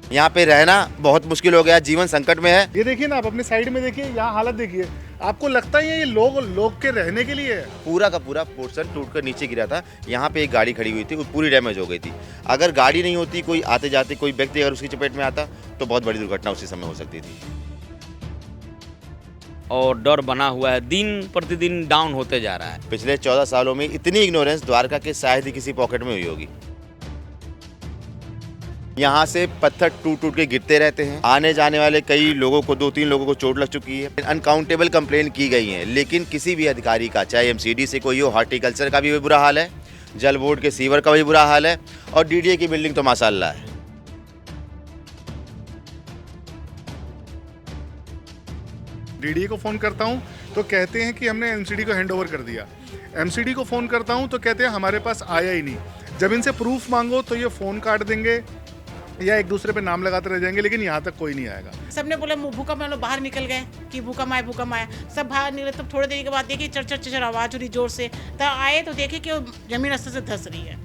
यहाँ पे रहना बहुत मुश्किल हो गया, जीवन संकट में है। ये देखिए ना, आप अपने साइड में देखिए, यहाँ हालत देखिए। आपको लगता ही है ये लोग के रहने के लिए है? पूरा का पूरा पोर्शन टूटकर नीचे गिरा था। यहाँ पे एक गाड़ी खड़ी हुई थी, वो पूरी डैमेज हो गई थी। अगर गाड़ी नहीं होती, कोई आते जाते कोई व्यक्ति अगर उसकी चपेट में आता तो बहुत बड़ी दुर्घटना उसी समय हो सकती थी। और डर बना हुआ है, दिन प्रतिदिन डाउन होते जा रहा है। पिछले 14 सालों में इतनी इग्नोरेंस द्वारका के शायद ही किसी पॉकेट में हुई होगी। यहाँ से पत्थर टूट टूट के गिरते रहते हैं। आने जाने वाले कई लोगों को, 2-3 लोगों को चोट लग चुकी है। अनकाउंटेबल कंप्लेन की गई हैं, लेकिन किसी भी अधिकारी का, चाहे एमसीडी से कोई हो, हॉर्टिकल्चर का भी बुरा हाल है, जल बोर्ड के सीवर का भी बुरा हाल है, और डीडीए की बिल्डिंग तो माशाअल्लाह है। डीडीए को फ़ोन करता हूँ तो कहते हैं कि हमने एमसीडी को हैंडओवर कर दिया। एमसीडी को फ़ोन करता हूँ तो कहते हैं हमारे पास आया ही नहीं। जब इनसे प्रूफ मांगो तो ये फ़ोन काट देंगे या एक दूसरे पे नाम लगाते रह जाएंगे, लेकिन यहाँ तक कोई नहीं आएगा। सबने बोला भूकंप, हम लोग बाहर निकल गए कि भूकंप आया। सब बाहर निकले, तब थोड़ी देर के बाद देखिए चर आवाज़ हो रही जोर से। तब आए तो देखे कि जमीन अस्तर से धंस रही है।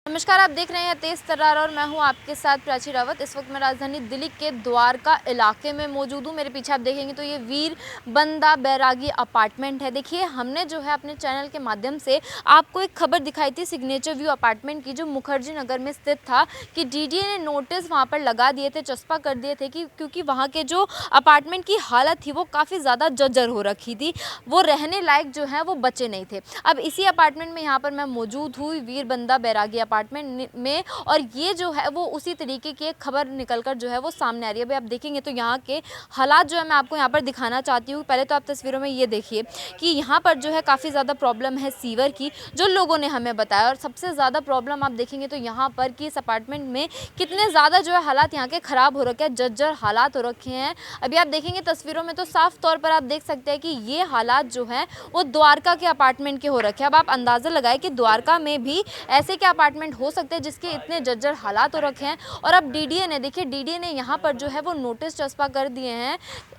नमस्कार, आप देख रहे हैं तेज तर्रार और मैं हूं आपके साथ प्राची रावत। इस वक्त मैं राजधानी दिल्ली के द्वारका इलाके में मौजूद हूं। मेरे पीछे आप देखेंगे तो ये वीर बंदा बैरागी अपार्टमेंट है। देखिए, हमने जो है अपने चैनल के माध्यम से आपको एक खबर दिखाई थी सिग्नेचर व्यू अपार्टमेंट की, जो मुखर्जी नगर में स्थित था, कि डीडीए ने नोटिस वहाँ पर लगा दिए थे, चस्पा कर दिए थे कि क्योंकि वहाँ के जो अपार्टमेंट की हालत थी वो काफ़ी ज़्यादा जर्जर हो रखी थी, वो रहने लायक जो है वो बचे नहीं थे। अब इसी अपार्टमेंट में यहाँ पर मैं मौजूद हुई, वीर बंदा बैरागी अपार्टमेंट में, और ये जो है वो उसी तरीके की एक खबर निकलकर जो है वो सामने आ रही है। अभी आप देखेंगे तो यहाँ के हालात जो है मैं आपको यहाँ पर दिखाना चाहती हूँ। पहले तो आप तस्वीरों में ये देखिए कि यहाँ पर जो है काफ़ी ज़्यादा प्रॉब्लम है सीवर की, जो लोगों ने हमें बताया। और सबसे ज़्यादा प्रॉब्लम आप देखेंगे तो यहाँ पर कि इस अपार्टमेंट में कितने ज़्यादा जो है हालात यहाँ के ख़राब हो रखे हैं, जर्जर हालात हो रखे हैं। अभी आप देखेंगे तस्वीरों में तो साफ तौर पर आप देख सकते हैं कि ये हालात जो हैं वो द्वारका के अपार्टमेंट के हो रखे हैं। अब आप अंदाज़ा लगाए कि द्वारका में भी ऐसे के अपार्टमेंट हो सकते हैं जिसके इतने जर्जर हालात हो रखे हैं। और अब डीडीए ने, देखिए डीडीए ने यहाँ पर जो है वो नोटिस चस्पा कर दिए हैं।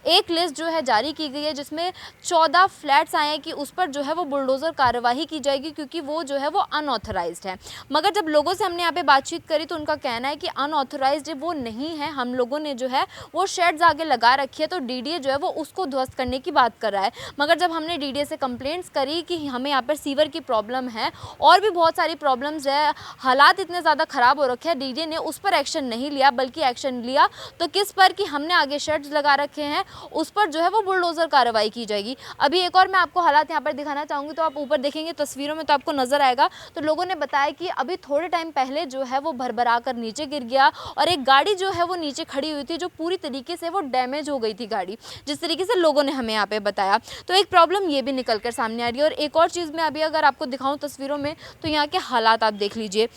एक लिस्ट जो है जारी की गई है जिसमें 14 फ्लैट्स आए हैं कि उस पर जो है वो बुलडोज़र कार्रवाई की जाएगी, क्योंकि वो जो है वो अनऑथराइज्ड है। मगर जब लोगों से हमने यहाँ पे बातचीत करी तो उनका कहना है कि अनऑथराइज्ड वो नहीं है, हम लोगों ने जो है वो शेड्स आगे लगा रखी है, तो डीडीए जो है वो उसको ध्वस्त करने की बात कर रहा है। मगर जब हमने डीडीए से कंप्लेंट्स करी कि हमें यहाँ पर सीवर की प्रॉब्लम है और भी बहुत सारी प्रॉब्लम्स है, हालात इतने ज़्यादा ख़राब हो रखे हैं, डीडीए ने उस पर एक्शन नहीं लिया, बल्कि एक्शन लिया तो किस पर, कि हमने आगे शेड्स लगा रखे हैं, उस पर जो है वो बुलडोज़र कार्रवाई की जाएगी। अभी एक और मैं आपको हालात यहाँ पर दिखाना चाहूँगी, तो आप ऊपर देखेंगे तस्वीरों में तो आपको नज़र आएगा। तो लोगों ने बताया कि अभी थोड़े टाइम पहले जो है वो भरभरा कर नीचे गिर गया और एक गाड़ी जो है वो नीचे खड़ी हुई थी, जो पूरी तरीके से वो डैमेज हो गई थी गाड़ी, जिस तरीके से लोगों ने हमें यहाँ पे बताया। तो एक प्रॉब्लम ये भी निकल कर सामने आ रही है। और एक और चीज़ मैं अभी अगर आपको दिखाऊँ तस्वीरों में, तो यहाँ के हालात आप देख लीजिए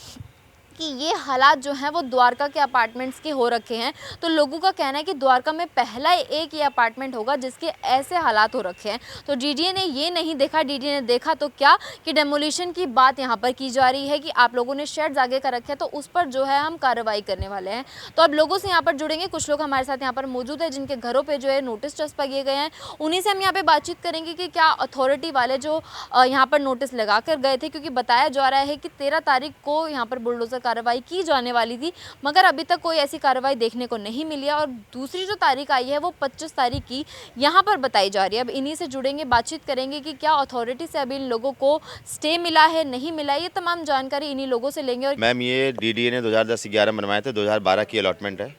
कि ये हालात जो हैं वो द्वारका के अपार्टमेंट्स के हो रखे हैं। तो लोगों का कहना है कि द्वारका में पहला एक ये अपार्टमेंट होगा जिसके ऐसे हालात हो रखे हैं। तो डीडीए ने ये नहीं देखा, डीडीए ने देखा तो क्या, कि डेमोलिशन की बात यहाँ पर की जा रही है कि आप लोगों ने शेड्स आगे कर रखे हैं, तो उस पर जो है हम कार्रवाई करने वाले हैं। तो अब लोगों से यहाँ पर जुड़ेंगे, कुछ लोग हमारे साथ यहाँ पर मौजूद है जिनके घरों पर जो है नोटिस चस्पा किए गए हैं, उन्हीं से हम यहाँ पर बातचीत करेंगे कि क्या अथॉरिटी वाले जो यहाँ पर नोटिस लगा कर गए थे, क्योंकि बताया जा रहा है कि 13 तारीख को यहाँ पर बुलडोज़र कार्रवाई की जाने वाली थी, मगर अभी तक कोई ऐसी कार्रवाई देखने को नहीं मिली है। और दूसरी जो तारीख आई है वो 25 तारीख की यहाँ पर बताई जा रही है। अब इन्हीं से जुड़ेंगे, बातचीत करेंगे कि क्या अथॉरिटी से अभी इन लोगों को स्टे मिला है, नहीं मिला है, ये तमाम जानकारी इन्हीं लोगों से लेंगे। और मैम, ये डीडीए ने 2010-11 में बनवाए थे, 2012 की अलॉटमेंट है।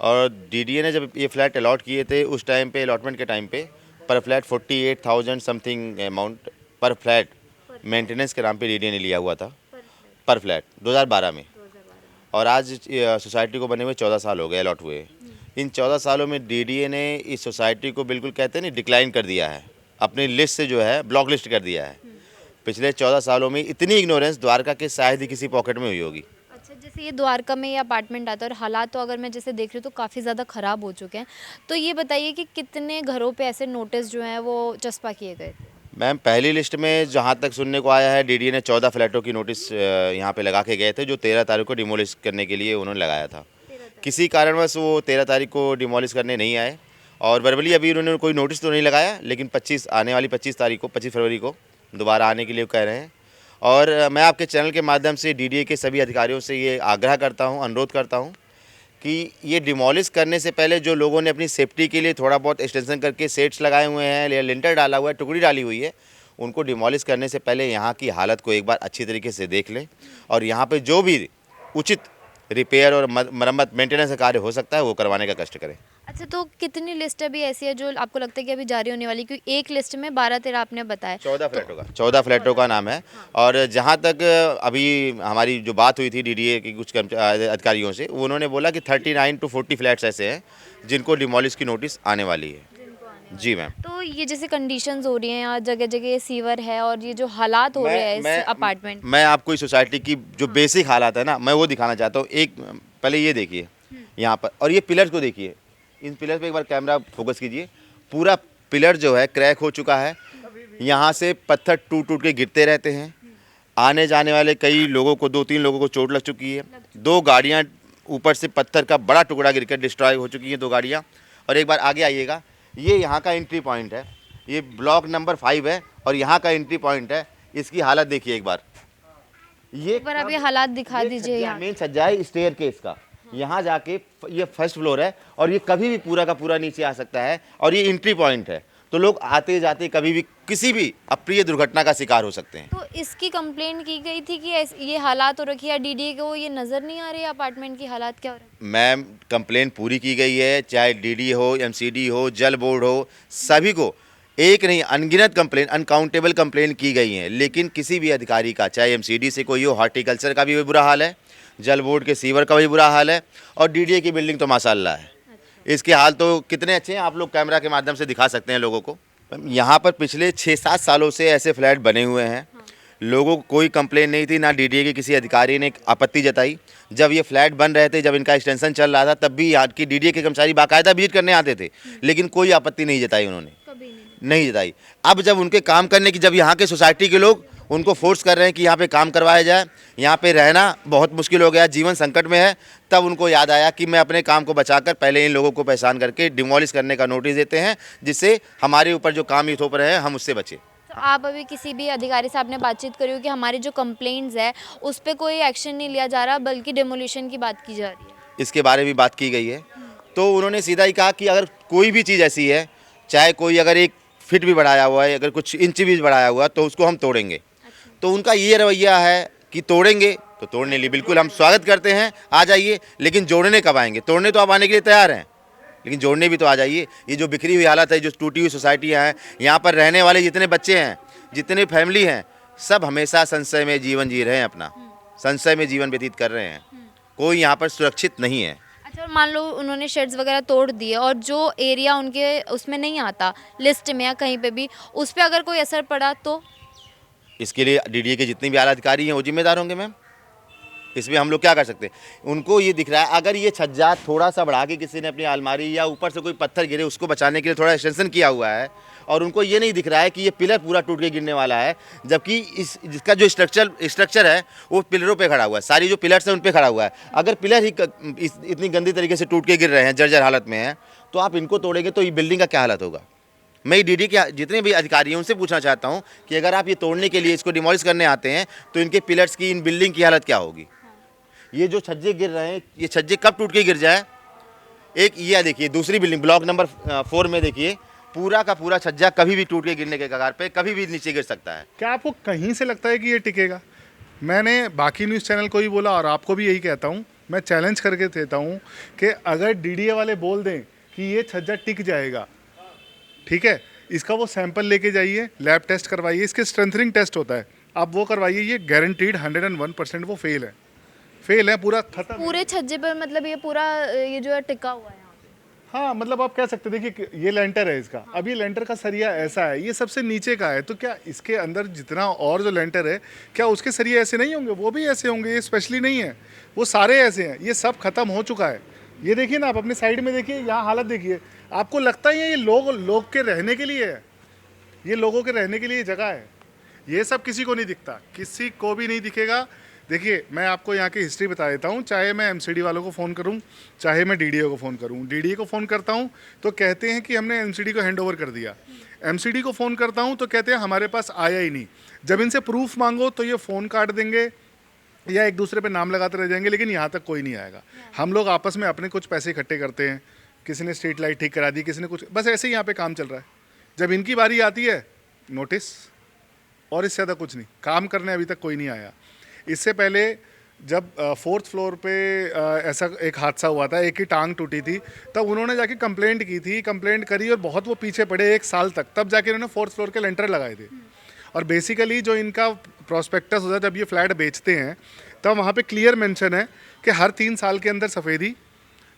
और डीडीए ने जब ये फ्लैट अलॉट किए थे, उस टाइम पे, अलॉटमेंट के टाइम पे, पर फ्लैट 48,000 समथिंग अमाउंट पर फ्लैट मेंटेनेंस के नाम पे डीडीए ने लिया हुआ था, पर फ्लैट 2012 में। और आज सोसाइटी को बने हुए 14 साल हो गए, अलॉट हुए। इन 14 सालों में डीडीए ने इस सोसाइटी को बिल्कुल, कहते हैं नहीं, डिक्लाइन कर दिया है, अपनी लिस्ट से जो है ब्लॉक लिस्ट कर दिया है। पिछले 14 सालों में इतनी इग्नोरेंस द्वारका के शायद ही किसी पॉकेट में हुई होगी। अच्छा, जैसे ये द्वारका में ये अपार्टमेंट आता है और हालात तो अगर मैं जैसे देख रही हूँ तो काफ़ी ज़्यादा ख़राब हो चुके हैं, तो ये बताइए कि कितने घरों पे ऐसे नोटिस जो हैं वो चस्पा किए गए थे? मैम, पहली लिस्ट में जहाँ तक सुनने को आया है, डीडीए ने 14 फ्लैटों की नोटिस यहाँ पे लगा के गए थे, जो 13 तारीख को डिमोलिश करने के लिए उन्होंने लगाया था। किसी कारणवश वो 13 तारीख को डिमोलिश करने नहीं आए, और वर्बली अभी उन्होंने कोई नोटिस तो नहीं लगाया, लेकिन 25 आने वाली 25 तारीख को, 25 फरवरी को दोबारा आने के लिए कह रहे हैं। और मैं आपके चैनल के माध्यम से डीडीए के सभी अधिकारियों से ये आग्रह करता हूँ, अनुरोध करता हूँ कि ये डिमोलिश करने से पहले जो लोगों ने अपनी सेफ्टी के लिए थोड़ा बहुत एक्सटेंशन करके सेट्स लगाए हुए हैं या लिंटर डाला हुआ है, टुकड़ी डाली हुई है, उनको डिमोलिश करने से पहले यहाँ की हालत को एक बार अच्छी तरीके से देख लें और यहाँ पे जो भी उचित रिपेयर और मरम्मत मेंटेनेंस का कार्य हो सकता है वो करवाने का कष्ट करें। अच्छा, तो कितनी लिस्ट अभी ऐसी है जो आपको लगता है कि अभी जारी होने वाली, क्योंकि एक लिस्ट में 12-13 आपने बताया। 14 फ्लैटों का 14 फ्लैटों का नाम है। और जहाँ तक अभी हमारी जो बात हुई थी डीडीए के कुछ अधिकारियों से, उन्होंने बोला कि 39 to 40 फ्लैट्स ऐसे हैं जिनको डिमोलिश की नोटिस आने वाली है। जी मैम। तो ये जैसे कंडीशंस हो रही हैं, यहाँ जगह जगह सीवर है और ये जो हालात हो रहे हैं इस अपार्टमेंट, मैं आपको इस सोसाइटी की जो बेसिक हालात है ना, मैं वो दिखाना चाहता हूँ। एक पहले ये देखिए यहाँ पर, और ये पिलर्स को देखिए, इन पिलर पे एक बार कैमरा फोकस कीजिए। पूरा पिलर जो है क्रैक हो चुका है, यहाँ से पत्थर टूट टूट के गिरते रहते हैं। आने जाने वाले कई लोगों को, 2-3 लोगों को चोट लग चुकी है। 2 गाड़ियाँ ऊपर से पत्थर का बड़ा टुकड़ा गिरकर डिस्ट्रॉय हो चुकी हैं, 2 गाड़ियाँ। और एक बार आगे आइएगा, ये यहाँ का एंट्री पॉइंट है, ये ब्लॉक नंबर 5 है और यहाँ का एंट्री पॉइंट है। इसकी हालत देखिए एक बार, ये एक बार आप ये हालात दिखा दीजिए। यहाँ मेन सज्जा है स्टेयर केस का, यहाँ जाके ये फर्स्ट फ्लोर है और ये कभी भी पूरा का पूरा नीचे आ सकता है और ये एंट्री पॉइंट है, तो लोग आते जाते कभी भी किसी भी अप्रिय दुर्घटना का शिकार हो सकते हैं। तो इसकी कंप्लेंट की गई थी कि ये हालात हो रखी है, डीडीए को ये नज़र नहीं आ रही है अपार्टमेंट की हालात क्या हो रही है? मैम, कंप्लेंट पूरी की गई है, चाहे डीडी हो, एमसीडी हो, जल बोर्ड हो, सभी को एक नहीं अनगिनत कंप्लेन, अनकाउंटेबल कंप्लेन की गई हैं। लेकिन किसी भी अधिकारी का, चाहे एमसीडी से कोई हो, हॉर्टिकल्चर का भी बुरा हाल है, जल बोर्ड के सीवर का भी बुरा हाल है और डीडीए की बिल्डिंग तो माशाल्लाह है। इसके हाल तो कितने अच्छे हैं, आप लोग कैमरा के माध्यम से दिखा सकते हैं लोगों को। यहाँ पर पिछले 6-7 सालों से ऐसे फ्लैट बने हुए हैं, लोगों को कोई कंप्लेन नहीं थी, ना डीडीए के किसी अधिकारी ने आपत्ति जताई। जब ये फ्लैट बन रहे थे, जब इनका एक्सटेंशन चल रहा था, तब भी यहाँ की डीडीए के कर्मचारी बाकायदा विजिट करने आते थे, लेकिन कोई आपत्ति नहीं जताई, उन्होंने नहीं जताई। अब जब उनके काम करने की, जब यहाँ के सोसाइटी के लोग उनको फोर्स कर रहे हैं कि यहाँ पे काम करवाया जाए, यहाँ पे रहना बहुत मुश्किल हो गया, जीवन संकट में है, तब उनको याद आया कि मैं अपने काम को बचाकर पहले इन लोगों को परेशान करके डिमोलिश करने का नोटिस देते हैं, जिससे हमारे ऊपर जो काम ये थोप रहे हैं हम उससे बचें। तो आप अभी किसी भी अधिकारी से आपने बातचीत करी हो कि हमारी जो कंप्लेंट्स है उस पर कोई एक्शन नहीं लिया जा रहा, बल्कि डिमोलिशन की बात की जा रही है? इसके बारे में बात की गई है, तो उन्होंने सीधा ही कहा कि अगर कोई भी चीज़ ऐसी है, चाहे कोई अगर 1 फीट भी बढ़ाया हुआ है, अगर कुछ इंच भी बढ़ाया हुआ, तो उसको हम तोड़ेंगे। तो उनका ये रवैया है कि तोड़ेंगे तो तोड़ने लिए बिल्कुल हम स्वागत करते हैं, आ जाइए, लेकिन जोड़ने कब आएंगे? तोड़ने तो आप आने के लिए तैयार हैं, लेकिन जोड़ने भी तो आ जाइए। ये जो बिखरी हुई हालत है, जो टूटी हुई सोसाइटियाँ हैं, यहाँ पर रहने वाले जितने बच्चे हैं, जितने फैमिली हैं, सब हमेशा संशय में जीवन जी रहे हैं, अपना संशय में जीवन व्यतीत कर रहे हैं, कोई यहाँ पर सुरक्षित नहीं है। अच्छा, और मान लो उन्होंने शेड्स वगैरह तोड़ दिए और जो एरिया उनके उसमें नहीं आता लिस्ट में या कहीं पे भी, उस पर अगर कोई असर पड़ा तो इसके लिए डीडीए के जितने भी आला अधिकारी हैं वो जिम्मेदार होंगे मैम। इसमें हम लोग क्या कर सकते हैं? उनको ये दिख रहा है, अगर ये छज्जा थोड़ा सा बढ़ा के किसी ने अपनी अलमारी या ऊपर से कोई पत्थर गिरे उसको बचाने के लिए थोड़ा एक्सटेंशन किया हुआ है, और उनको ये नहीं दिख रहा है कि ये पिलर पूरा टूट के गिरने वाला है, जबकि जिसका जो स्ट्रक्चर है वो पिलरों पे खड़ा हुआ है, सारी जो पिलर्स हैं उन पे खड़ा हुआ है। अगर पिलर ही इतनी गंदी तरीके से टूट के गिर रहे हैं, जर्जर हालत में है, तो आप इनको तोड़ेंगे तो ये बिल्डिंग का क्या हालत होगा? मैं डीडी के जितने भी अधिकारी हैं उनसे पूछना चाहता हूँ कि अगर आप ये तोड़ने के लिए, इसको डिमोलिश करने आते हैं, तो इनके पिलर्स की, इन बिल्डिंग की हालत क्या होगी? ये जो छज्जे गिर रहे हैं, ये छज्जे कब टूट के गिर जाए? एक ये देखिए, दूसरी बिल्डिंग ब्लॉक नंबर 4 में देखिए, पूरा का पूरा छज्जा कभी भी टूट के गिरने के कगार पे, कभी भी नीचे गिर सकता है। क्या आपको कहीं से लगता है कि ये टिकेगा? मैंने बाकी न्यूज़ चैनल को भी बोला और आपको भी यही कहता हूँ, मैं चैलेंज करके देता हूँ कि अगर डीडीए वाले बोल दें कि ये छज्जा टिक जाएगा, ठीक है, इसका वो सैंपल लेके जाइए, लैब टेस्ट करवाइए, इसके स्ट्रेंथनिंग टेस्ट होता है, आप वो करवाइए, ये गारंटीड 101% वो फेल है, पूरा खत्म। पूरे छज्जे पर मतलब ये पूरा ये जो है टिका हुआ है यहाँ पे? हाँ, मतलब आप कह सकते, देखिए ये लेंटर है इसका, अब ये लेंटर का सरिया ऐसा है, ये सबसे नीचे का है, तो क्या इसके अंदर जितना और जो लेंटर है, क्या उसके सरिये ऐसे नहीं होंगे? वो भी ऐसे होंगे, ये स्पेशली नहीं है, वो सारे ऐसे हैं, ये सब खत्म हो चुका है। ये देखिए ना, आप अपने साइड में देखिए, यहाँ हालत देखिए, आपको लगता है ये लोग के रहने के लिए है, ये लोगों के रहने के लिए जगह है। ये सब किसी को नहीं दिखता, किसी को भी नहीं दिखेगा। देखिए, मैं आपको यहाँ की हिस्ट्री बता देता हूँ, चाहे मैं एमसीडी वालों को फ़ोन करूँ, चाहे मैं डीडीए को फ़ोन करूँ। डीडीए को फ़ोन करता हूँ तो कहते हैं कि हमने एमसीडी को हैंड ओवर कर दिया। एमसीडी को फ़ोन करता हूँ तो कहते हैं हमारे पास आया ही नहीं। जब इनसे प्रूफ मांगो तो ये फ़ोन काट देंगे या एक दूसरे पे नाम लगाते रह जाएंगे, लेकिन यहाँ तक कोई नहीं आएगा। हम लोग आपस में अपने कुछ पैसे इकट्ठे करते हैं, किसी ने स्ट्रीट लाइट ठीक करा दी, किसी ने कुछ, बस ऐसे ही यहाँ पे काम चल रहा है। जब इनकी बारी आती है नोटिस, और इससे ज़्यादा कुछ नहीं। काम करने अभी तक कोई नहीं आया। इससे पहले जब 4th फ्लोर पे ऐसा एक हादसा हुआ था, एक की टांग टूटी थी, तब उन्होंने जाके कंप्लेंट की थी, कंप्लेंट करी और बहुत वो पीछे पड़े 1 साल तक, तब जाके उन्होंने 4th फ्लोर के लेंटर लगाए थे। और बेसिकली जो इनका प्रॉस्पेक्टस होता है जब ये फ्लैट बेचते हैं, तब वहाँ पे क्लियर मेंशन है कि हर 3 साल के अंदर सफ़ेदी,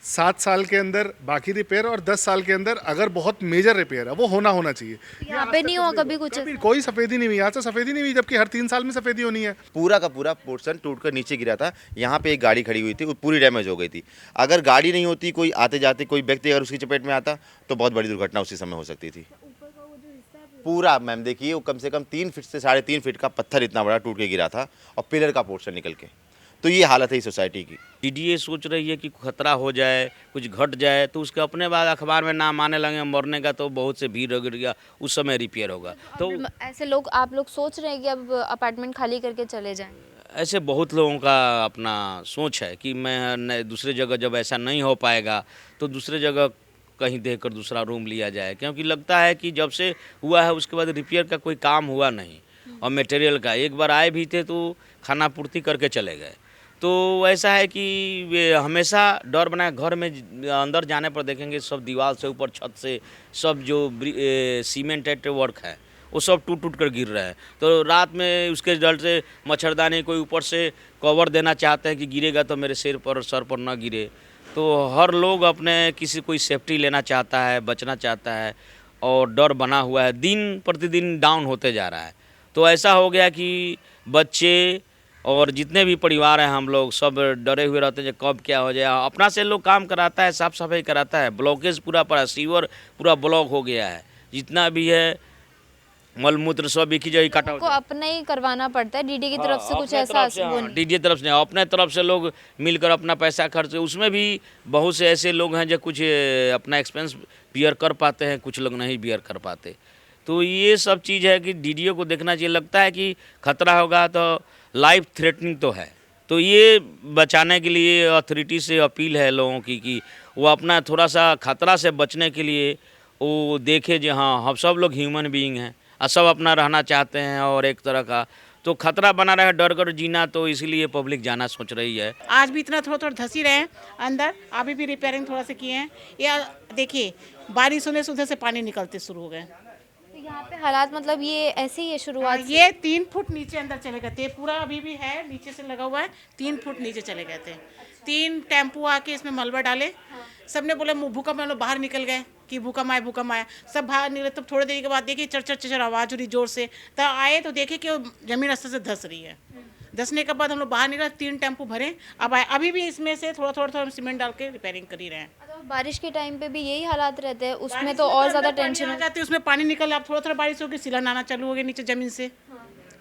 7 साल के अंदर बाकी रिपेयर और 10 साल के अंदर अगर बहुत मेजर रिपेयर है वो होना चाहिए। यहाँ पे नहीं हुआ कभी कुछ? कभी कोई सफ़ेदी नहीं हुई, यहाँ से सफ़ेदी नहीं हुई, जबकि हर 3 साल में सफ़ेदी होनी है। पूरा का पूरा पोर्शन टूट कर नीचे गिरा था। यहाँ पे एक गाड़ी खड़ी हुई थी, वो पूरी डैमेज हो गई थी। अगर गाड़ी नहीं होती, कोई आते जाते कोई व्यक्ति अगर उसकी चपेट में आता तो बहुत बड़ी दुर्घटना उसी समय हो सकती थी। पूरा मैम देखिए, वो कम से कम 3 फीट से 3.5 फीट का पत्थर इतना बड़ा टूट के गिरा था और पिलर का पोर्शन निकल के। तो ये हालत है इस सोसाइटी की। डीडीए सोच रही है कि खतरा हो जाए, कुछ घट जाए तो उसके अपने बाद अखबार में नाम आने लगे मरने का, तो बहुत से भीड़ रगड़ गया, उस समय रिपेयर होगा। तो ऐसे लोग, आप लोग सोच रहे हैं कि अब अपार्टमेंट खाली करके चले जाएं? ऐसे बहुत लोगों का अपना सोच है कि मैं दूसरे जगह जब ऐसा नहीं हो पाएगा तो दूसरे जगह कहीं देखकर दूसरा रूम लिया जाए, क्योंकि लगता है कि जब से हुआ है उसके बाद रिपेयर का कोई काम हुआ नहीं। और मटेरियल का एक बार आए भी थे तो खाना पूर्ति करके चले गए। तो ऐसा है कि वे हमेशा डर बनाए, घर में अंदर जाने पर देखेंगे सब दीवार से ऊपर छत से सब जो सीमेंटेड वर्क है वो सब टूट टूट कर गिर रहा है। तो रात में उसके डर से मच्छरदानी कोई ऊपर से कवर देना चाहते हैं कि गिरेगा तो मेरे सिर पर सर पर ना गिरे। तो हर लोग अपने किसी कोई सेफ्टी लेना चाहता है, बचना चाहता है, और डर बना हुआ है, दिन प्रतिदिन डाउन होते जा रहा है। तो ऐसा हो गया कि बच्चे और जितने भी परिवार हैं हम लोग सब डरे हुए रहते हैं कब क्या हो जाए। अपना से लोग काम कराता है, साफ़ सफाई कराता है, ब्लॉकेज पूरा पड़ा, सीवर पूरा ब्लॉक हो गया है, जितना भी है मलमूत्र सब एक ही जगह इकट्ठा को अपना ही करवाना पड़ता है। डीडी की तरफ से कुछ ऐसा डीडी तरफ से अपने तरफ से लोग मिलकर अपना पैसा खर्च, उसमें भी बहुत से ऐसे लोग हैं जो कुछ अपना एक्सपेंस बियर कर पाते हैं, कुछ लोग नहीं बियर कर पाते। तो ये सब चीज़ है कि डीडीओ को देखना चाहिए। लगता है कि खतरा होगा तो लाइफ थ्रेटनिंग तो है, तो ये बचाने के लिए अथॉरिटी से अपील है लोगों की कि वो अपना थोड़ा सा खतरा से बचने के लिए वो देखे जो हाँ हम सब लोग ह्यूमन बीइंग हैं और सब अपना रहना चाहते हैं, और एक तरह का तो खतरा बना रहा है, डर कर जीना, तो इसीलिए पब्लिक जाना सोच रही है। आज भी इतना थोड़ा थोड़ा धसी रहे हैं अंदर, अभी भी रिपेयरिंग थोड़ा सा किए हैं। या देखिए बारिश होने से उधर से पानी निकलते शुरू हो गए। यहाँ पे हालात मतलब ये ऐसे ही है शुरुआत से? ये 3 फुट नीचे अंदर चले गए थे, पूरा अभी भी है नीचे से लगा हुआ है, 3 फुट नीचे चले गए थे। 3 टेम्पो आके इसमें मलबा डाले, सबने बोला भूकंप, हम लोग बाहर निकल गए कि भूकंप आया। सब बाहर निकले, तब थोड़ी देर के बाद देखिए चर आवाज़ हो रही जोर से, तब आए तो देखे कि जमीन अस्तर से धस रही है। धसने के बाद हम लोग बाहर निकले, 3 टेम्पो भरे, अब आए, अभी भी इसमें से थोड़ा सीमेंट डाल के रिपेयरिंग कर ही रहे हैं। बारिश के टाइम पे भी यही हालात रहते हैं, उसमें तो और ज़्यादा टेंशन हो जाती है, उसमें पानी निकल, अब थोड़ा बारिश होगी सीलन आना चालू हो गया नीचे ज़मीन से।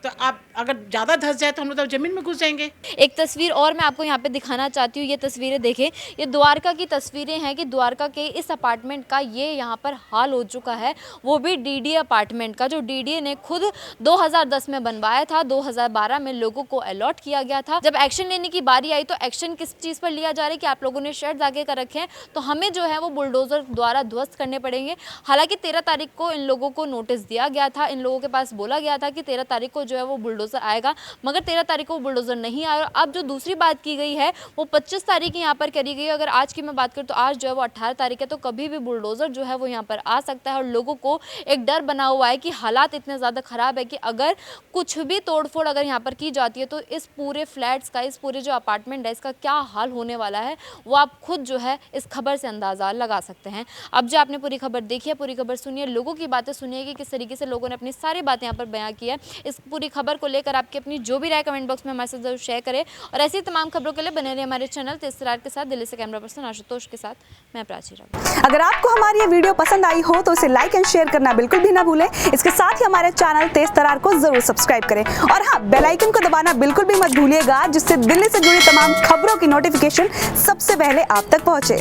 तो आप अगर ज़्यादा धस जाए तो हम लोग तो ज़मीन में घुस जाएंगे। एक तस्वीर और मैं आपको यहाँ पे दिखाना चाहती हूँ, ये तस्वीरें देखें, ये द्वारका की तस्वीरें हैं कि द्वारका के इस अपार्टमेंट का ये यहाँ पर हाल हो चुका है, वो भी डीडीए अपार्टमेंट का, जो डीडीए ने खुद 2010 में बनवाया था, 2012 में लोगों को अलॉट किया गया था। जब एक्शन लेने की बारी आई तो एक्शन किस चीज़ पर लिया जा रहा है कि आप लोगों ने शेड्स आगे कर रखे हैं तो हमें जो है वो बुलडोज़र द्वारा ध्वस्त करने पड़ेंगे। हालांकि 13 तारीख को इन लोगों को नोटिस दिया गया था, इन लोगों के पास बोला गया था कि 13 तारीख को जो है वो बुलडोज़र आएगा, मगर 13 तारीख को वो बुलडोज़र नहीं आया। अब जो दूसरी बात की गई है वो 25 तारीख यहाँ पर करी गई है। अगर आज की मैं बात करूँ तो आज जो है वो 18 तारीख है, तो कभी भी बुलडोज़र जो है वो यहाँ पर आ सकता है। और लोगों को एक डर बना हुआ है कि हालात इतने ज़्यादा ख़राब है कि अगर कुछ भी तोड़फोड़ अगर यहाँ पर की जाती है तो इस पूरे फ्लैट्स का, इस पूरे जो अपार्टमेंट है, इसका क्या हाल होने वाला है वो आप खुद जो है इस खबर से अंदाज़ा लगा सकते हैं। अब जो आपने पूरी खबर देखी है, पूरी खबर सुनिए, लोगों की बातें सुनिए कि किस तरीके से लोगों ने अपनी सारी बातें यहाँ पर बयां की है। इस पूरी खबर को लेकर आपकी अपनी जो भी राय कमेंट बॉक्स में हमारे साथ जरूर शेयर करें, और ऐसी तमाम खबरों के लिए बने रहिए हमारे चैनल तेज तरार के साथ। दिल्ली से कैमरा पर्सन आशुतोष के साथ मैं प्राची रावत। अगर आपको हमारी ये वीडियो पसंद आई हो तो इसे लाइक एंड शेयर करना बिल्कुल भी ना भूलें। इसके साथ ही हमारे चैनल तेज तरार को जरूर सब्सक्राइब करें, और हाँ, बेल आइकन को दबाना बिल्कुल भी मत भूलिएगा, जिससे दिल्ली से जुड़ी तमाम खबरों की नोटिफिकेशन सबसे पहले आप तक पहुंचे।